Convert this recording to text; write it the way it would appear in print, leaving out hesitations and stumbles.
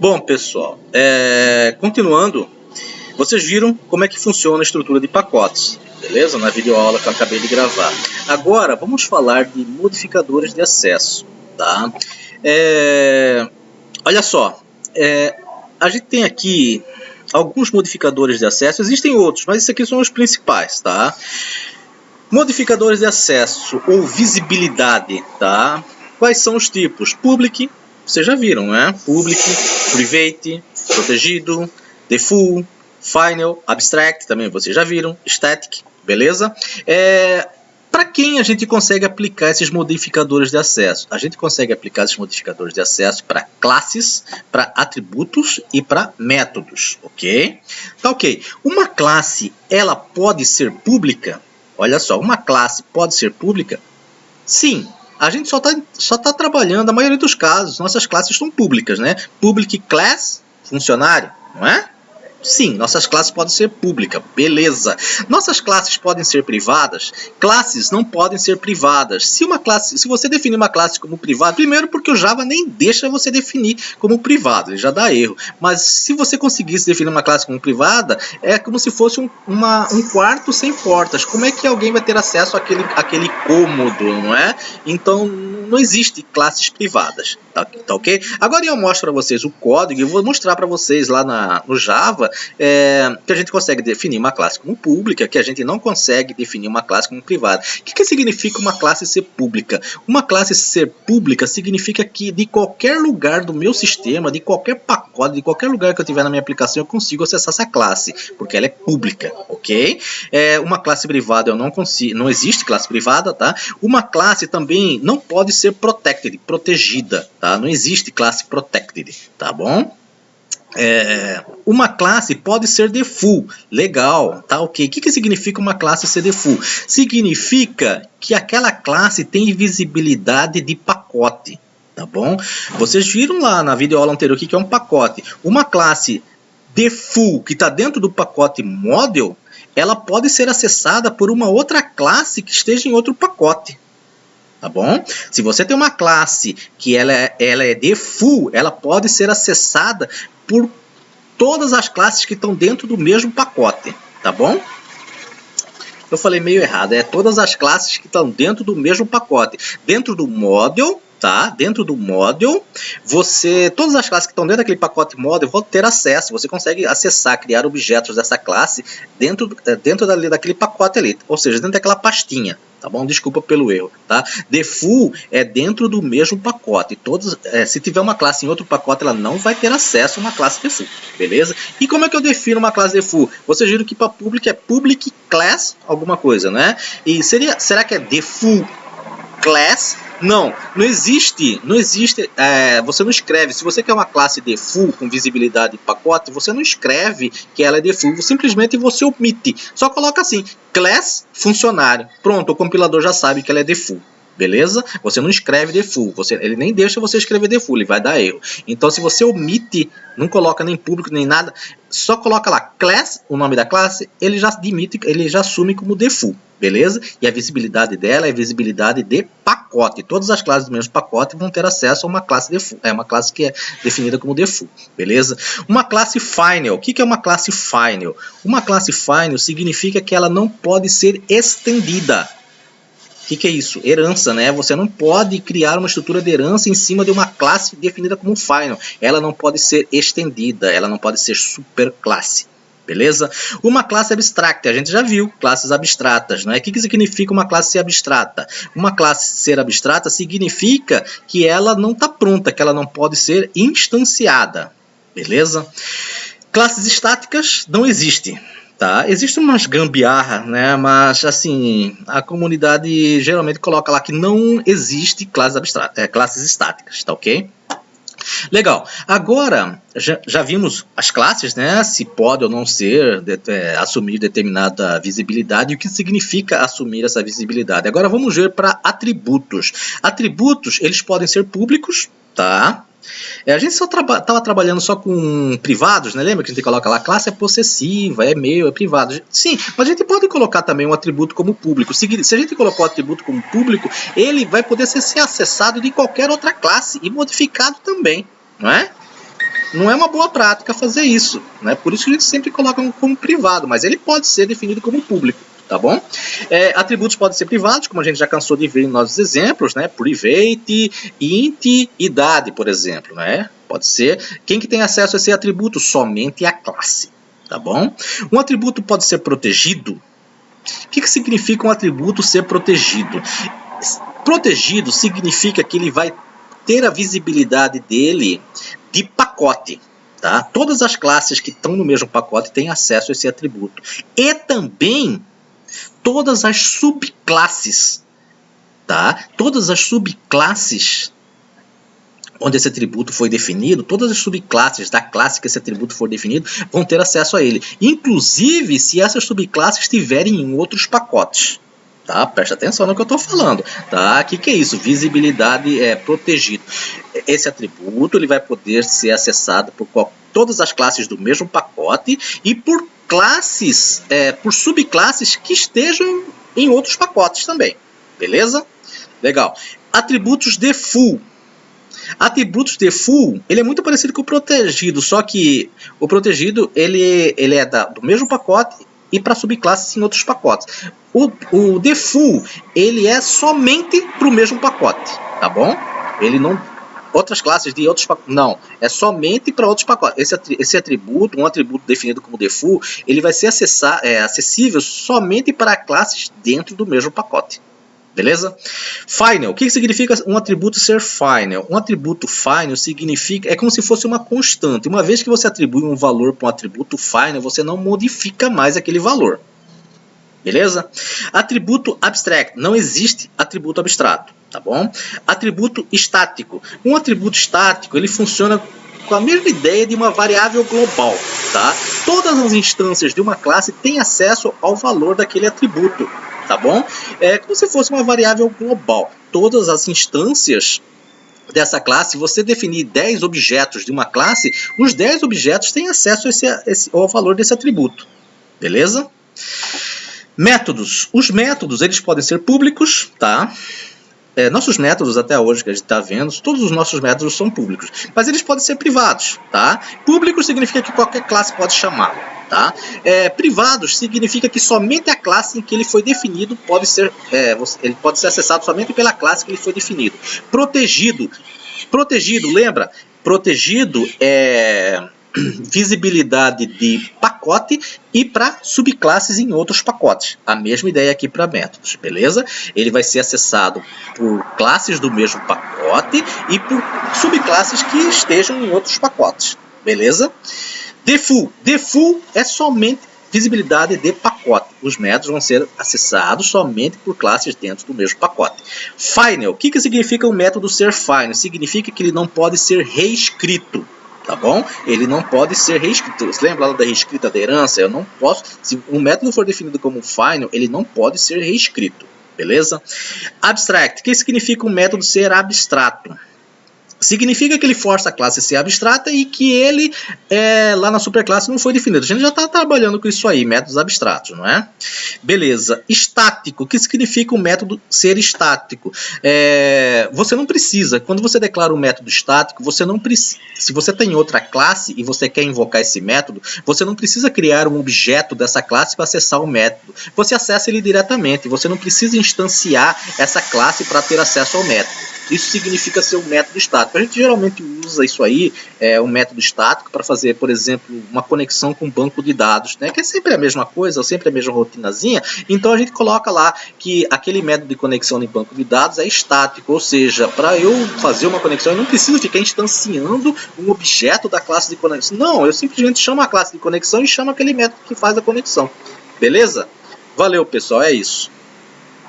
Bom, pessoal, continuando, vocês viram como é que funciona a estrutura de pacotes, beleza? Na videoaula que eu acabei de gravar. Agora, vamos falar de modificadores de acesso, tá? Olha só, a gente tem aqui alguns modificadores de acesso, existem outros, mas esses aqui são os principais, tá? Modificadores de acesso ou visibilidade, tá? Quais são os tipos? Public, vocês já viram, né? Public, Private, Protegido, Default, Final, Abstract, também vocês já viram, Static, beleza? Para quem a gente consegue aplicar esses modificadores de acesso? A gente consegue aplicar esses modificadores de acesso para classes, para atributos e para métodos, ok? Tá ok. Uma classe, ela pode ser pública? Olha só, uma classe pode ser pública? Sim. A gente só tá trabalhando, a maioria dos casos, nossas classes são públicas, né? Public class, funcionário, não é? Sim, nossas classes podem ser públicas, beleza. Nossas classes podem ser privadas? Classes não podem ser privadas. Se você definir uma classe como privada, primeiro porque o Java nem deixa você definir como privado, ele já dá erro. Mas se você conseguisse definir uma classe como privada, é como se fosse um quarto sem portas. Como é que alguém vai ter acesso àquele cômodo, não é? Então, não existe classes privadas, tá ok? Agora eu mostro para vocês o código e vou mostrar para vocês lá no Java que a gente consegue definir uma classe como pública, que a gente não consegue definir uma classe como privada. O que significa uma classe ser pública? Uma classe ser pública significa que de qualquer lugar do meu sistema, de qualquer pacote, de qualquer lugar que eu tiver na minha aplicação, eu consigo acessar essa classe, porque ela é pública, ok? Uma classe privada eu não consigo, não existe classe privada, tá? Uma classe também não pode ser protected, protegida, tá? Não existe classe protected, tá bom? Uma classe pode ser default, legal, tá ok. O que significa uma classe ser default? Significa que aquela classe tem visibilidade de pacote, tá bom? Vocês viram lá na videoaula anterior o que é um pacote. Uma classe default que está dentro do pacote model, ela pode ser acessada por uma outra classe que esteja em outro pacote. Tá bom? Se você tem uma classe que ela é default, ela pode ser acessada por todas as classes que estão dentro do mesmo pacote, tá bom? Eu falei meio errado, todas as classes que estão dentro do mesmo pacote. Dentro do model, tá? Dentro do model, todas as classes que estão dentro daquele pacote model vão ter acesso. Você consegue acessar, criar objetos dessa classe dentro daquele pacote ali, ou seja, dentro daquela pastinha. Tá bom? Desculpa pelo erro, tá? Default é dentro do mesmo pacote. Se tiver uma classe em outro pacote, ela não vai ter acesso a uma classe default, beleza? E como é que eu defino uma classe default? Vocês viram que para public é public class alguma coisa, né? E será que é default class? Não existe, você não escreve, se você quer uma classe default com visibilidade de pacote, você não escreve que ela é default, simplesmente você omite, só coloca assim, class funcionário, pronto, o compilador já sabe que ela é default. Beleza? Você não escreve default, ele nem deixa você escrever default, ele vai dar erro. Então, se você omite, não coloca nem público nem nada, só coloca lá class, o nome da classe, ele já assume como default, beleza? E a visibilidade dela é visibilidade de pacote. Todas as classes do mesmo pacote vão ter acesso a uma classe default, uma classe que é definida como default, beleza? Uma classe final, o que é uma classe final? Uma classe final significa que ela não pode ser estendida. O que é isso? Herança, né? Você não pode criar uma estrutura de herança em cima de uma classe definida como final. Ela não pode ser estendida, ela não pode ser superclasse. Beleza? Uma classe abstracta, a gente já viu, classes abstratas, né? O que significa uma classe ser abstrata? Uma classe ser abstrata significa que ela não está pronta, que ela não pode ser instanciada. Beleza? Classes estáticas não existem. Tá? Existem umas gambiarra, né? Mas assim, a comunidade geralmente coloca lá que não existe classes estáticas, tá ok? Legal. Agora, já vimos as classes, né? Se pode ou não ser, assumir determinada visibilidade e o que significa assumir essa visibilidade. Agora vamos ver para atributos. Atributos, eles podem ser públicos, tá? A gente só estava trabalhando só com privados, né? Lembra que a gente coloca lá, classe é possessiva, é meu, é privado. Sim, mas a gente pode colocar também um atributo como público. Se a gente colocou o atributo como público, ele vai poder ser acessado de qualquer outra classe e modificado também, não é? Não é uma boa prática fazer isso, né? Por isso que a gente sempre coloca como privado, mas ele pode ser definido como público, tá bom? Atributos podem ser privados, como a gente já cansou de ver em nossos exemplos, né? Private, int, idade, por exemplo, né? Pode ser. Quem que tem acesso a esse atributo? Somente a classe, tá bom? Um atributo pode ser protegido. O que significa um atributo ser protegido? Protegido significa que ele vai ter a visibilidade dele de pacote. Tá? Todas as classes que estão no mesmo pacote têm acesso a esse atributo. E também todas as subclasses. Tá? Todas as subclasses onde esse atributo foi definido, todas as subclasses da classe que esse atributo for definido vão ter acesso a ele. Inclusive se essas subclasses estiverem em outros pacotes. Tá? Preste atenção no que eu estou falando. Tá? O que é isso? Visibilidade protegido. Esse atributo ele vai poder ser acessado por todas as classes do mesmo pacote e por classes, por subclasses que estejam em outros pacotes também. Beleza? Legal. Atributos default. Atributos default, ele é muito parecido com o protegido, só que o protegido ele é do mesmo pacote e para subclasses em outros pacotes. O default, ele é somente para o mesmo pacote, tá bom? Ele não... Outras classes de outros pacotes... Não, é somente para outros pacotes. Esse atributo, um atributo definido como default, ele vai ser acessível somente para classes dentro do mesmo pacote. Beleza? Final. O que significa um atributo ser final? Um atributo final significa... É como se fosse uma constante. Uma vez que você atribui um valor para um atributo final, você não modifica mais aquele valor. Beleza? Atributo abstract. Não existe atributo abstrato. Tá bom? Atributo estático. Um atributo estático, ele funciona com a mesma ideia de uma variável global. Tá? Todas as instâncias de uma classe têm acesso ao valor daquele atributo. Tá bom? É como se fosse uma variável global. Todas as instâncias dessa classe, você definir 10 objetos de uma classe, os 10 objetos têm acesso ao valor desse atributo. Beleza? Métodos. Os métodos eles podem ser públicos, tá? Nossos métodos até hoje que a gente está vendo, todos os nossos métodos são públicos, mas eles podem ser privados, tá? Público significa que qualquer classe pode chamá-lo, tá? Privados significa que somente a classe em que ele foi definido pode ser, ele pode ser acessado somente pela classe que ele foi definido. Protegido, lembra? Protegido é visibilidade de pacote e para subclasses em outros pacotes. A mesma ideia aqui para métodos, beleza? Ele vai ser acessado por classes do mesmo pacote e por subclasses que estejam em outros pacotes, beleza? Default. Default é somente visibilidade de pacote. Os métodos vão ser acessados somente por classes dentro do mesmo pacote. Final. O que significa o método ser final? Significa que ele não pode ser reescrito. Tá bom? Ele não pode ser reescrito. Você lembra lá da reescrita da herança? Eu não posso. Se um método for definido como final, ele não pode ser reescrito. Beleza? Abstract. O que significa um método ser abstrato? Significa que ele força a classe a ser abstrata e que ele, lá na superclasse, não foi definido. A gente já está trabalhando com isso aí, métodos abstratos, não é? Beleza. Estático. O que significa o método ser estático? Você não precisa, quando você declara um método estático, você não precisa. Se você tem outra classe e você quer invocar esse método, você não precisa criar um objeto dessa classe para acessar o método. Você acessa ele diretamente. Você não precisa instanciar essa classe para ter acesso ao método. Isso significa ser um método estático. A gente geralmente usa isso aí, um método estático, para fazer, por exemplo, uma conexão com um banco de dados, né? Que é sempre a mesma coisa, sempre a mesma rotinazinha. Então a gente coloca lá que aquele método de conexão de banco de dados é estático, ou seja, para eu fazer uma conexão, eu não preciso ficar instanciando um objeto da classe de conexão. Não, eu simplesmente chamo a classe de conexão e chamo aquele método que faz a conexão. Beleza? Valeu, pessoal, é isso.